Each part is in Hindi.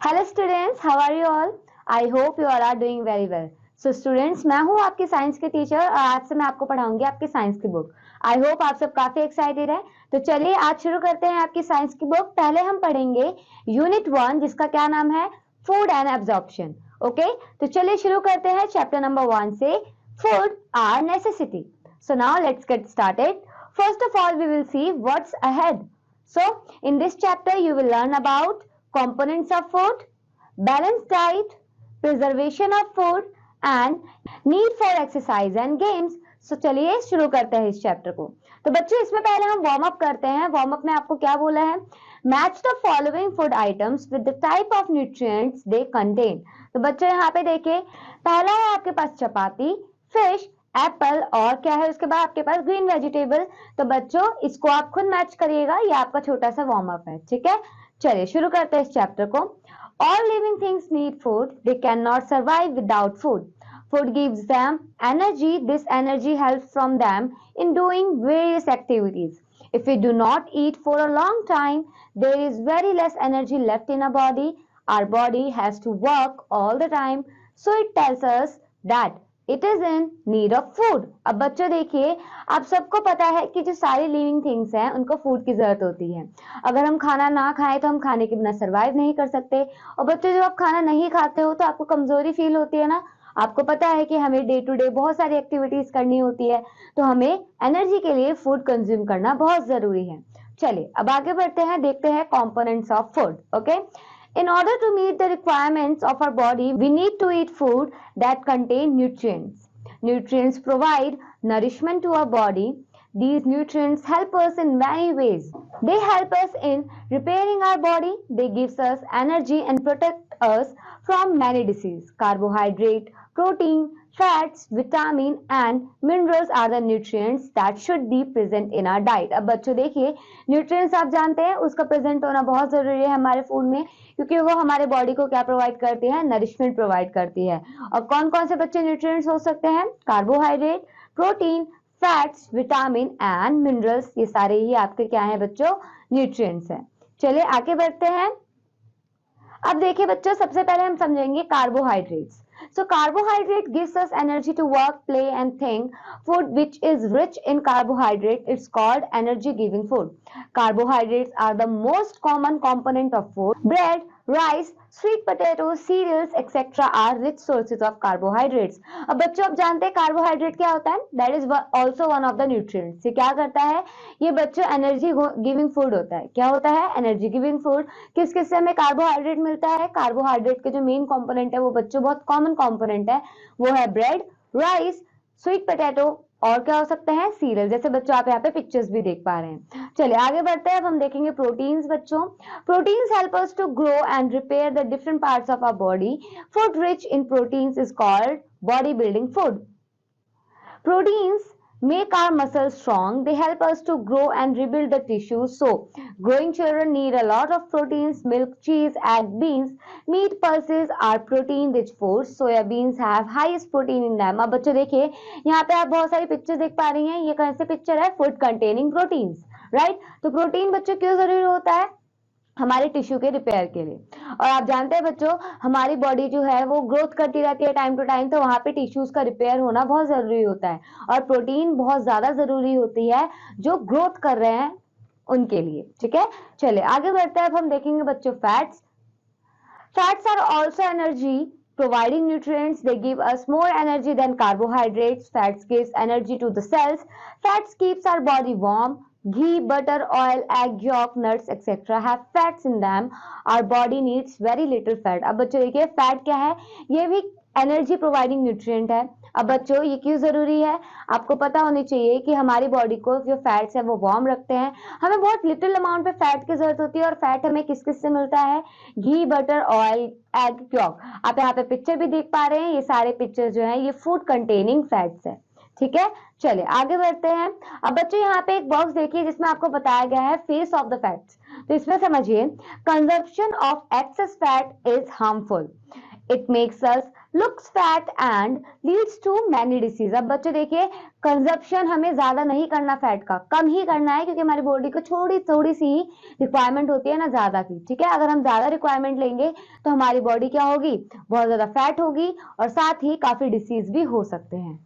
Hello students, how are you all? I hope you all are doing very well. So students, मैं हूँ आपकी साइंस के टीचर और आज से मैं आपको पढ़ाऊंगी आपकी साइंस की बुक। आई होप आप सब काफी एक्साइटेड है। तो चलिए आज शुरू करते हैं आपकी साइंस की बुक। पहले हम पढ़ेंगे यूनिट 1, जिसका क्या नाम है, फूड एंड एब्जॉर्प्शन। ओके, तो चलिए शुरू करते हैं चैप्टर नंबर 1 से, food are necessity. So now let's get started. First of all, we will see what's ahead. So, in this chapter, you will learn about components of food, balanced diet, preservation of food, and need for exercise and games. So, चलिए शुरू करते हैं इस चैप्टर को। तो बच्चों, इसमें पहले हम वार्म अप करते हैं। वार्म अप में आपको क्या बोला है? Match the following food items with the type of nutrients they contain. तो बच्चों यहाँ पे देखिए, पहला है आपके पास चपाती, फिश, एप्पल और क्या है उसके बाद आपके पास ग्रीन वेजिटेबल। तो बच्चों इसको आप खुद मैच करिएगा, ये आपका छोटा सा वार्म अप है। ठीक है, चलिए शुरू करते हैं इस चैप्टर को। All living things need food, they can not survive without food. Food gives them energy. This energy helps from them in doing various activities. If we do not eat for a long time, there is very less energy left in our body. Our body has to work all the time. So it tells us that it is in need of food. अब बच्चों देखिए, आप सबको पता है कि जो सारी लिविंग थिंग्स हैं उनको फूड की जरूरत होती है। अगर हम खाना ना खाएं तो हम खाने के बिना सरवाइव नहीं कर सकते। और बच्चों, जब आप खाना नहीं खाते हो तो आपको कमजोरी फील होती है ना। आपको पता है कि हमें डे टू डे बहुत सारी एक्टिविटीज करनी होती है, तो हमें एनर्जी के लिए फूड कंज्यूम करना बहुत जरूरी है। चलिए अब आगे बढ़ते हैं, देखते हैं components of food. Okay, in order to meet the requirements of our body, we need to eat food that contain nutrients. Nutrients provide nourishment to our body. These nutrients help us in many ways. They help us in repairing our body. They give us energy and protect us from many diseases. Carbohydrate, protein, fats, vitamin and minerals are the nutrients that should be present in our diet. अब बच्चों देखिए, न्यूट्रिएंट्स आप जानते हैं उसका प्रेजेंट होना बहुत जरूरी है हमारे फूड में, क्योंकि वो हमारे बॉडी को क्या प्रोवाइड करती है? नरिशमेंट प्रोवाइड करती है। और कौन कौन से बच्चे न्यूट्रिएंट्स हो सकते हैं? Carbohydrate, protein, fats, vitamin and minerals, ये सारे ही आपके क्या है बच्चों? न्यूट्रिएंट्स हैं। चलिए आगे बढ़ते हैं। अब देखिए बच्चों, सबसे पहले हम समझेंगे carbohydrates. So carbohydrate gives us energy to work, play and think. Food which is rich in carbohydrate, it's called energy giving food. Carbohydrates are the most common component of food. Bread, rice, sweet potatoes, cereals etc. are rich sources of carbohydrates. अब बच्चों आप जानते हैं कार्बोहाइड्रेट क्या होता है? That is also one of the nutrients. ये क्या करता है? ये बच्चों एनर्जी गिविंग फूड होता है। क्या होता है? Energy giving food. किस किस से हमें कार्बोहाइड्रेट मिलता है? कार्बोहाइड्रेट के जो मेन कंपोनेंट है वो बच्चों बहुत कॉमन कंपोनेंट है, वो है ब्रेड, राइस, स्वीट पोटैटो और क्या हो सकते हैं? सीरियल। जैसे बच्चों आप यहाँ पे पिक्चर्स भी देख पा रहे हैं। चलिए आगे बढ़ते हैं। अब हम देखेंगे प्रोटीन्स। बच्चों, proteins help us to grow and repair the different parts of our body. Food rich in proteins is called body building food. Proteins make our muscles strong. They help us to grow and rebuild the tissues. So, growing children need a lot of proteins. Milk, cheese, egg, beans, meat, pulses are protein-rich foods. Soya beans have highest protein in them. अब बच्चों देखिए, यहाँ पे आप बहुत सारी पिक्चर देख पा रही हैं। ये कौन सी पिक्चर है? Food containing proteins, right? तो प्रोटीन बच्चों क्यों जरूरी होता है? हमारे टिश्यू के रिपेयर के लिए। और आप जानते हैं बच्चों, हमारी बॉडी जो है वो ग्रोथ करती रहती है टाइम टू टाइम, तो वहां पे टिश्यूज का रिपेयर होना बहुत जरूरी होता है। और प्रोटीन बहुत ज्यादा जरूरी होती है जो ग्रोथ कर रहे हैं उनके लिए। ठीक है, चलिए आगे बढ़ते हैं। अब हम देखेंगे बच्चों fats. Fats are also energy providing nutrients. They give us more energy than carbohydrates. Fats gives energy to the cells. Fats keeps our body warm. Ghee, butter, oil, egg yolk, nuts etc. have fats in them. Our body needs very little fat. अब बच्चों देखिए, फैट क्या है? ये भी एनर्जी प्रोवाइडिंग न्यूट्रिएंट है। अब बच्चों ये क्यों जरूरी है? आपको पता होनी चाहिए कि हमारी बॉडी को जो फैट्स है वो वार्म रखते हैं। हमें बहुत लिटिल अमाउंट पे फैट की जरूरत होती है। और फैट हमें किस किस से मिलता है? घी, बटर, ऑयल, एग यॉक। आप यहाँ पे पिक्चर भी देख पा रहे हैं। ये सारे पिक्चर जो है ये फूड कंटेनिंग फैट्स है। ठीक है, चलिए आगे बढ़ते हैं। अब बच्चों यहाँ पे एक बॉक्स देखिए जिसमें आपको बताया गया है फेस ऑफ द फैट्स। तो इसमें समझिए, consumption of access fat is harmful. It makes us looks fat and leads to many disease. अब बच्चों देखिए, कंजप्शन हमें ज्यादा नहीं करना फैट का, कम ही करना है, क्योंकि हमारी बॉडी को थोड़ी थोड़ी सी रिक्वायरमेंट होती है ना ज्यादा की, ठीक है। अगर हम ज्यादा रिक्वायरमेंट लेंगे तो हमारी बॉडी क्या होगी, बहुत ज्यादा फैट होगी और साथ ही काफी डिसीज भी हो सकते हैं।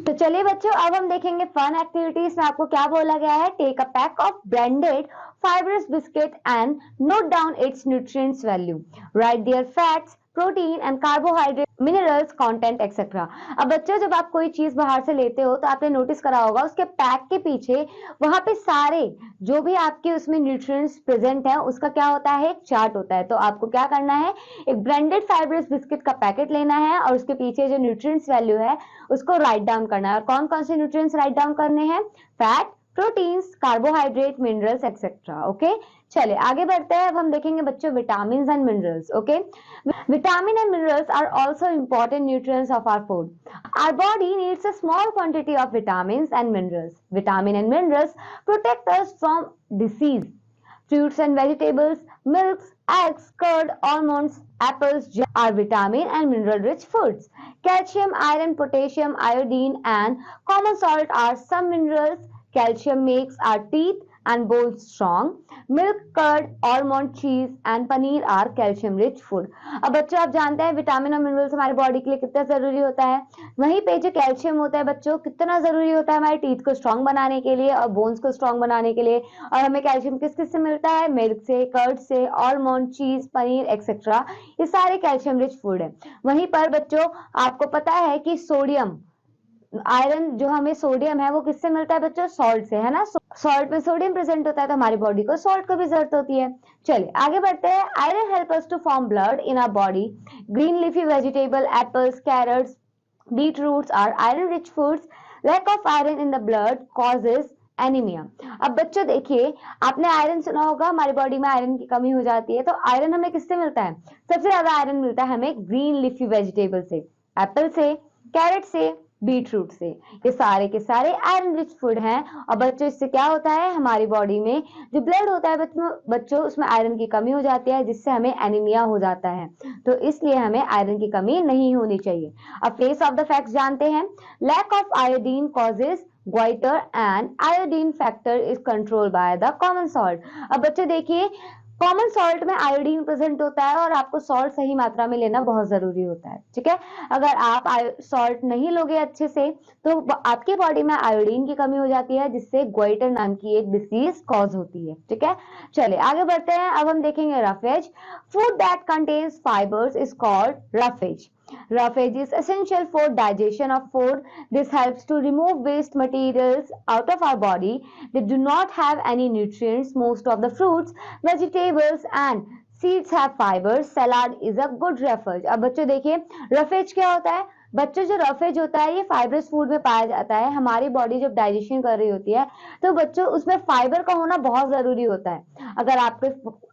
तो चलिए बच्चों, अब हम देखेंगे फन एक्टिविटीज में आपको क्या बोला गया है। Take a pack of blended fibrous biscuit and note down its nutrients value. Write their fats, protein and carbohydrate, minerals content etc. अब बच्चों, जब आप कोई चीज बाहर से लेते हो तो आपने नोटिस करा होगा उसके पैक के पीछे वहां पे सारे जो भी आपके उसमें न्यूट्रिएंट्स प्रेजेंट है उसका क्या होता है, एक चार्ट होता है। तो आपको क्या करना है, एक ब्लेंडेड फाइब्रस बिस्किट का पैकेट लेना है और उसके पीछे जो न्यूट्रिएंट्स वैल्यू है उसको राइट डाउन करना है। और कौन कौन से न्यूट्रिएंट्स राइट डाउन करने हैं, fat, proteins, carbohydrate, minerals etcetera. Okay, चलिए आगे बढ़ते हैं। अब हम देखेंगे बच्चों vitamin and minerals. Okay, vitamin and minerals are also important nutrients of our food. Our body needs a small quantity of vitamins and minerals. Vitamin and minerals protect us from disease. Fruits and vegetables, milks, eggs, curd, almonds, apples are vitamin and mineral rich foods. Calcium, iron, potassium, iodine and common salt are some minerals. Calcium makes our teeth and bones strong. Milk, curd, almond, cheese and paneer are calcium rich food. अब बच्चों आप जानते हैं विटामिन और मिनरल्स हमारी बॉडी के लिए कितना जरूरी होता है। वहीं पे जो कैल्शियम होता है बच्चों कितना जरूरी होता है हमारे टीथ को स्ट्रांग बनाने के लिए और बोन्स को स्ट्रांग बनाने के लिए। और हमें कैल्शियम किस किस से मिलता है, मिल्क से, कर्ड से, आलमंड, चीज, पनीर एक्सेट्रा, ये सारे कैल्शियम रिच फूड है। वहीं पर बच्चों आपको पता है कि सोडियम, आयरन जो हमें सोडियम है वो किससे मिलता है बच्चों, सॉल्ट से, है ना। सॉल्ट में सोडियम प्रेजेंट होता है तो हमारी बॉडी को सॉल्ट की भी जरूरत होती है। चलिए आगे बढ़ते हैं। Iron help us to form blood in our body. Green leafy vegetable, apples, carrots, beet roots are iron rich foods. Lack of iron in the blood causes anaemia. अब बच्चों देखिए, आपने आयरन सुना होगा, हमारी बॉडी में आयरन की कमी हो जाती है। तो आयरन हमें किससे मिलता है, सबसे ज्यादा आयरन मिलता है हमें ग्रीन लीफी वेजिटेबल से, एप्पल से, कैरेट से, बीट रूट से। ये सारे के सारे आयरन रिच फूड हैं। और बच्चों इससे क्या होता है, हमारी बॉडी में जो ब्लड होता है बच्चों उसमें आयरन की कमी हो जाती है जिससे हमें एनीमिया हो जाता है। तो इसलिए हमें आयरन की कमी नहीं होनी चाहिए। अब फेस ऑफ द फैक्ट्स जानते हैं। Lack of iodine causes goiter and iodine factor is controlled by the common salt. अब बच्चे देखिए, कॉमन सॉल्ट में आयोडीन प्रेजेंट होता है और आपको सॉल्ट सही मात्रा में लेना बहुत जरूरी होता है, ठीक है। अगर आप सॉल्ट नहीं लोगे अच्छे से तो आपकी बॉडी में आयोडीन की कमी हो जाती है जिससे गोइटर नाम की एक डिसीज कॉज होती है, ठीक है। चलिए आगे बढ़ते हैं। अब हम देखेंगे roughage. Food that contains fibres is called roughage. Roughage is essential for digestion of food. This helps to remove waste materials out of our body. They do not have any nutrients. Most of the fruits, vegetables and seeds have fiber. Salad is a good roughage. अब बच्चों देखिए रफेज क्या होता है। बच्चों जो रफेज होता है ये फाइबरस फूड में पाया जाता है। हमारी बॉडी जब डाइजेशन कर रही होती है तो बच्चों उसमें फाइबर का होना बहुत जरूरी होता है। अगर आपके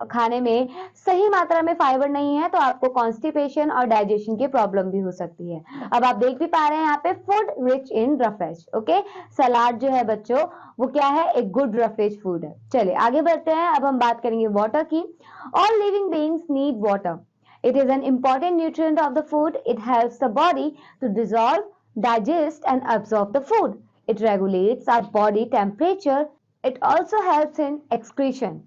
खाने में सही मात्रा में फाइबर नहीं है तो आपको कॉन्स्टिपेशन और डाइजेशन की प्रॉब्लम भी हो सकती है। अब आप देख भी पा रहे हैं यहाँ पे food rich in roughage. Okay, salad जो है बच्चों वो क्या है, एक गुड रफेज फूड है। चलिए आगे बढ़ते हैं। अब हम बात करेंगे वाटर की। All living beings need water. It is an important nutrient of the food. It helps the body to dissolve, digest and absorb the food. It regulates our body temperature. It also helps in excretion.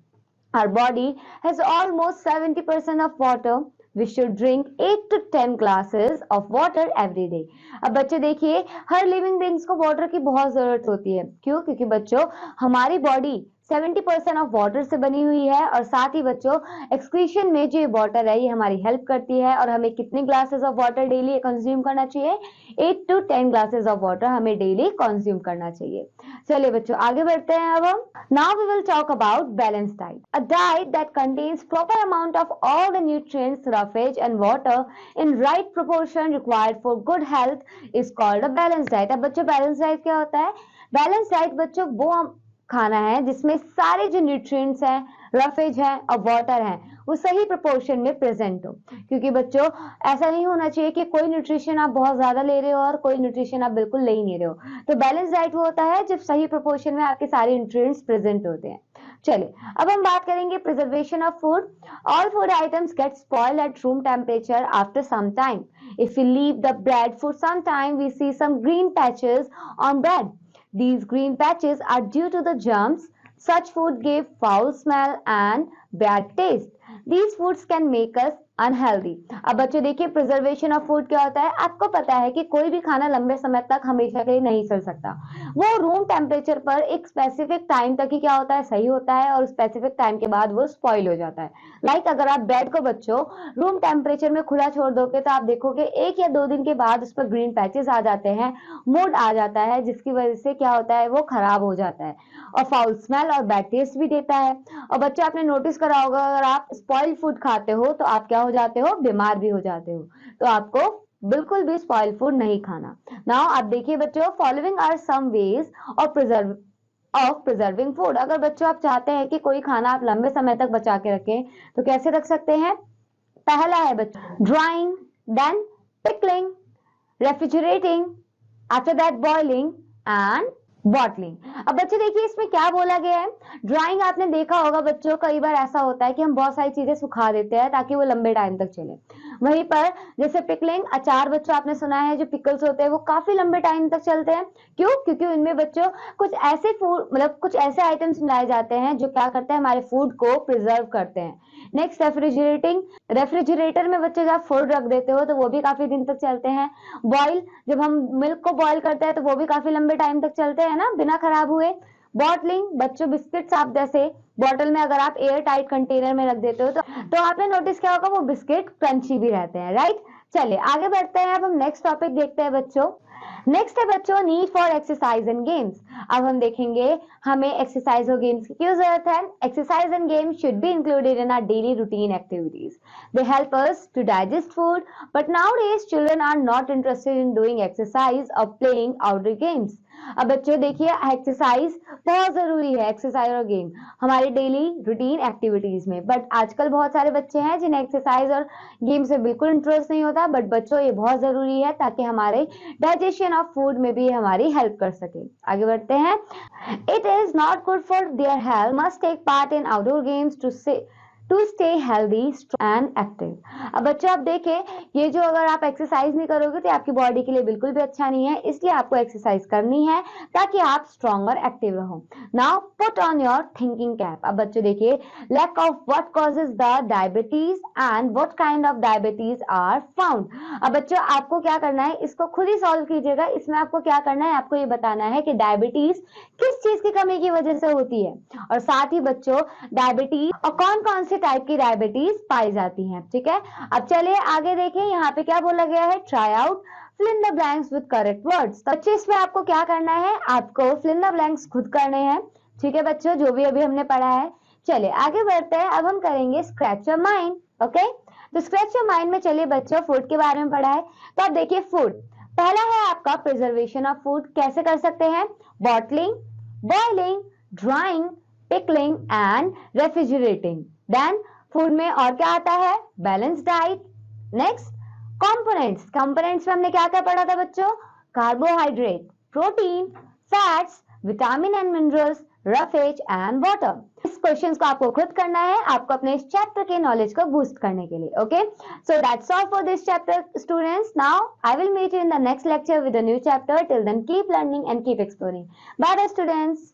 Our body has almost 70% of water. We should drink 8 to 10 glasses of water every day. अब बच्चे देखिए, हर लिविंग बीइंग्स को वाटर की बहुत जरूरत होती है। क्यों? क्योंकि बच्चों हमारी बॉडी 70% ऑफ वाटर से बनी हुई है और साथ ही बच्चों एक्सक्रीशन में जो वाटर है ये हमारी हेल्प करती है। और हमें कितने glasses of water daily consume करना चाहिए, 8 to 10 ग्लासेस ऑफ वाटर हमें डेली कंज्यूम करना चाहिए। चलिए बच्चों आगे बढ़ते हैं। अब हम now we will talk about balance diet. A diet that contains proper amount of all the nutrients, roughage and water in right proportion required for good health is called a balance diet. अब बच्चों बैलेंस डाइट क्या होता है? बैलेंस डाइट बच्चों वो खाना है जिसमें सारे जो न्यूट्रिएंट्स हैं, रफेज है और वाटर है वो सही प्रोपोर्शन में प्रेजेंट हो। क्योंकि बच्चों ऐसा नहीं होना चाहिए कि कोई न्यूट्रिशन आप बहुत ज्यादा ले रहे हो और कोई न्यूट्रिशन आप बिल्कुल ले ही नहीं रहे हो। तो बैलेंस डाइट वो होता है जब सही प्रोपोर्शन में आपके सारे न्यूट्रिएंट्स प्रेजेंट होते हैं। चलिए अब हम बात करेंगे preservation of food. All food items get spoiled at room temperature after some time. If we leave the bread for some time, we see some green patches on bread. These green patches are due to the germs. Such food give foul smell and bad taste. These foods can make us unhealthy. अब बच्चों देखिए प्रिजर्वेशन ऑफ फूड क्या होता है, आपको पता है कि कोई भी खाना लंबे समय तक हमेशा के लिए नहीं चल सकता। वो रूम टेम्परेचर पर एक स्पेसिफिक टाइम तक ही क्या होता है, सही होता है, और स्पेसिफिक टाइम के बाद वो स्पॉइल हो जाता है। लाइक अगर आप ब्रेड को बच्चों रूम टेम्परेचर में खुला छोड़ दोगे तो आप देखोगे 1 या 2 दिन के बाद उस पर ग्रीन पैचेस आ जाते हैं, मोल्ड आ जाता है, जिसकी वजह से क्या होता है, वो खराब हो जाता है और फाउल स्मेल और बैड टेस्ट भी देता है। और बच्चों आपने नोटिस करा होगा, अगर आप स्पॉइल्ड फूड खाते हो तो आप क्या हो जाते हो, बीमार भी हो जाते हो। तो आपको बिल्कुल भी स्पॉइल्ड फूड नहीं खाना। नाउ आप देखिए बच्चों, following are some ways of preserving food. अगर बच्चों आप चाहते हैं कि कोई खाना आप लंबे समय तक बचा के रखें तो कैसे रख सकते हैं। पहला है बच्चों drying, then pickling, refrigerating, after that boiling and bottling. अब बच्चे देखिए इसमें क्या बोला गया है। ड्राइंग आपने देखा होगा बच्चों, कई बार ऐसा होता है कि हम बहुत सारी चीजें सुखा देते हैं ताकि वो लंबे टाइम तक चले। वहीं पर जैसे पिकलिंग, अचार बच्चों आपने सुना है जो पिकल्स होते हैं वो काफी लंबे टाइम तक चलते हैं। क्यों? क्योंकि उनमें बच्चों कुछ ऐसे फूड मतलब कुछ ऐसे आइटम्स मिलाए जाते हैं जो क्या करते हैं, हमारे फूड को प्रिजर्व करते हैं। नेक्स्ट रेफ्रिजरेटिंग, रेफ्रिजरेटर में बच्चे जब फूड रख देते हो तो वो भी काफी दिन तक चलते हैं। बॉयल, जब हम मिल्क को बॉयल करते हैं तो वो भी काफी लंबे टाइम तक चलते हैं ना, बिना खराब हुए। बॉटलिंग, बच्चों बिस्किट्स आप जैसे बॉटल में अगर आप एयर टाइट कंटेनर में रख देते हो तो आपने नोटिस किया होगा वो बिस्किट क्रंची भी रहते हैं, राइट। चलिए आगे बढ़ते हैं, अब हम नेक्स्ट टॉपिक देखते हैं बच्चों। नेक्स्ट है बच्चों need for exercise and games. अब हम देखेंगे हमें एक्सरसाइज और गेम्स की क्यों जरूरत है। Exercise and games should be included in our daily routine activities. They help us to digest food, but nowadays children are not interested in doing exercise और प्लेइंग आउटडोर गेम्स। अब बच्चों देखिए एक्सरसाइज बहुत जरूरी है, एक्सरसाइज और गेम हमारी डेली रूटीन एक्टिविटीज में, बट आजकल बहुत सारे बच्चे हैं जिन्हें एक्सरसाइज और गेम से बिल्कुल इंटरेस्ट नहीं होता। बट बच्चों ये बहुत जरूरी है ताकि हमारे डाइजेशन ऑफ फूड में भी हमारी हेल्प कर सके। आगे बढ़ते हैं। It is not good for their health, must take part in outdoor games to stay healthy and active. अब बच्चों आप देखें, ये जो अगर आप एक्सरसाइज नहीं करोगे तो आपकी बॉडी के लिए बिल्कुल भी अच्छा नहीं है, इसलिए आपको एक्सरसाइज करनी है ताकि आप स्ट्रॉन्ग और एक्टिव रहो। Now put on your thinking cap. अब बच्चों देखिए, lack of what causes the diabetes and what kind of diabetes are found. अब बच्चों आपको क्या करना है, इसको खुद ही सॉल्व कीजिएगा। इसमें आपको क्या करना है, आपको ये बताना है कि डायबिटीज किस चीज की कमी की वजह से होती है, और साथ ही बच्चों डायबिटीज और कौन कौन से टाइप की डायबिटीज पाई जाती हैं, ठीक है। अब चलिए आगे देखें, यहाँ पे क्या बोला गया है, try out fill in the blanks with correct words। तो बच्चे इसमें आपको क्या करना है, आपको fill in the blanks खुद करने हैं, ठीक है बच्चों, जो भी अभी हमने पढ़ा है। चलिए आगे बढ़ते हैं, अब हम करेंगे स्क्रैच योर माइंड। ओके, तो स्क्रैच योर माइंड में चलिए बच्चों फूड के बारे में पढ़ा है, तो आप देखिए फूड पहला है आपका प्रिजर्वेशन ऑफ फूड। कैसे कर सकते हैं, bottling, boiling, drying, pickling and refrigerating. Then food में और क्या आता है, balance diet. Next components, components में हमने क्या क्या पढ़ा था बच्चों, carbohydrate, protein, fats, vitamin and minerals, roughage and water. इस क्वेश्चंस को आपको खुद करना है, आपको अपने इस चैप्टर के नॉलेज को बूस्ट करने के लिए। Okay, so that's all for this chapter students. Now I will meet you in the next lecture with a new chapter. Till then keep learning and keep exploring. Bye students.